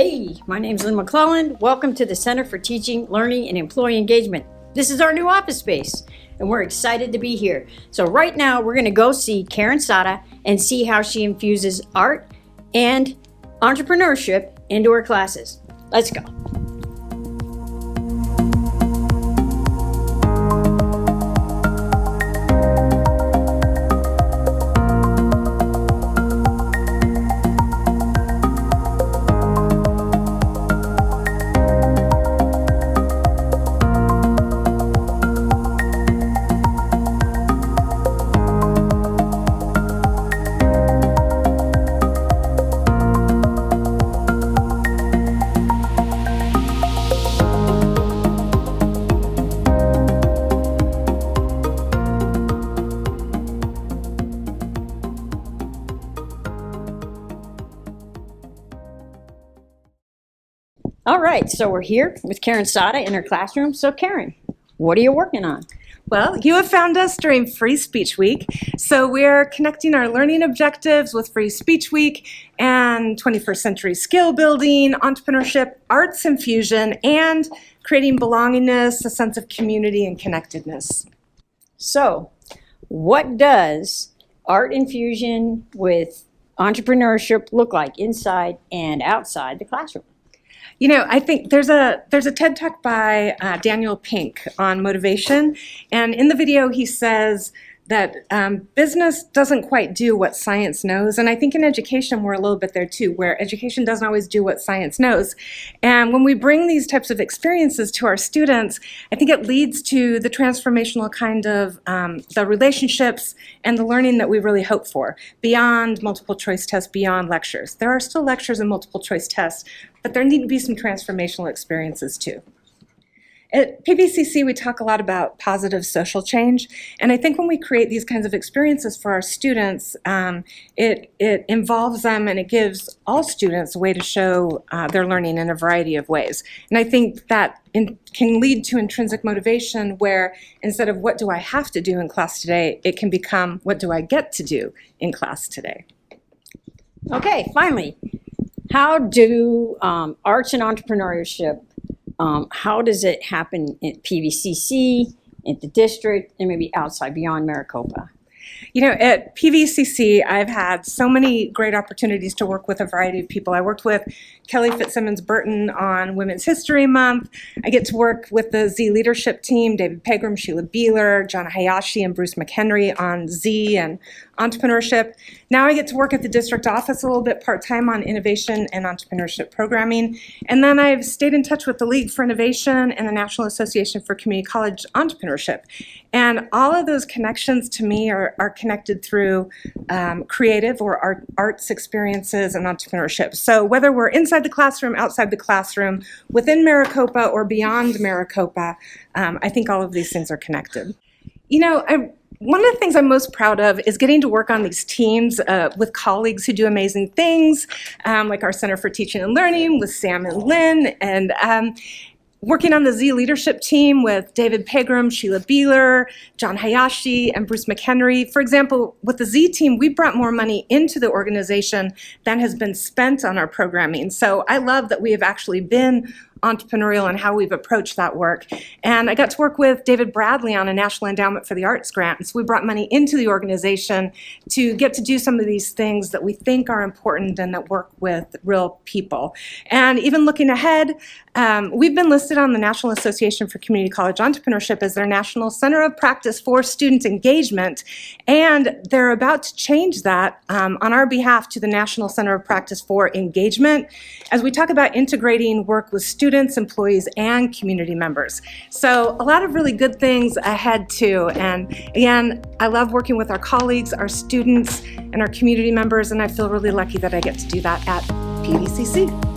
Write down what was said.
Hey, my name's Lynn McClellan. Welcome to the Center for Teaching, Learning, and Employee Engagement. This is our new office space, and we're excited to be here. So right now, we're gonna go see Caron Sada and see how she infuses art and entrepreneurship into her classes. Let's go. All right, so we're here with Caron Sada in her classroom. So Caron, what are you working on? Well, you have found us during Free Speech Week. So we're connecting our learning objectives with Free Speech Week and 21st century skill building, entrepreneurship, arts infusion, and creating belongingness, a sense of community and connectedness. So what does art infusion with entrepreneurship look like inside and outside the classroom? You know, I think there's a TED Talk by Daniel Pink on motivation, and in the video he says that business doesn't quite do what science knows, and I think in education we're a little bit there too, where education doesn't always do what science knows. And when we bring these types of experiences to our students, I think it leads to the transformational kind of the relationships and the learning that we really hope for, beyond multiple choice tests, beyond lectures. There are still lectures and multiple choice tests, but there need to be some transformational experiences too. At PVCC, we talk a lot about positive social change, and I think when we create these kinds of experiences for our students, it involves them and it gives all students a way to show their learning in a variety of ways. And I think that can lead to intrinsic motivation where instead of what do I have to do in class today, it can become what do I get to do in class today. Okay, finally, how do arts and entrepreneurship, how does it happen at PVCC, at the district, and maybe outside beyond Maricopa? You know, at PVCC, I've had so many great opportunities to work with a variety of people. I worked with Kelly Fitzsimmons-Burton on Women's History Month. I get to work with the Z leadership team, David Pegram, Sheila Beeler, John Hayashi, and Bruce McHenry on Z and entrepreneurship. Now I get to work at the district office a little bit part-time on innovation and entrepreneurship programming. And then I've stayed in touch with the League for Innovation and the National Association for Community College Entrepreneurship. And all of those connections to me are connected through creative or arts experiences and entrepreneurship. So whether we're inside the classroom, outside the classroom, within Maricopa or beyond Maricopa, I think all of these things are connected. You know, one of the things I'm most proud of is getting to work on these teams with colleagues who do amazing things, like our Center for Teaching and Learning with Sam and Lynn, and working on the Z leadership team with David Pegram, Sheila Beeler, John Hayashi, and Bruce McHenry. For example, with the Z team, we brought more money into the organization than has been spent on our programming. So I love that we have actually been entrepreneurial and how we've approached that work. And I got to work with David Bradley on a National Endowment for the Arts grant. So we brought money into the organization to get to do some of these things that we think are important and that work with real people. And even looking ahead, we've been listed on the National Association for Community College Entrepreneurship as their National Center of Practice for Student Engagement. And they're about to change that on our behalf to the National Center of Practice for Engagement as we talk about integrating work with students, employees, and community members. So a lot of really good things ahead too. And again, I love working with our colleagues, our students, and our community members, and I feel really lucky that I get to do that at PVCC.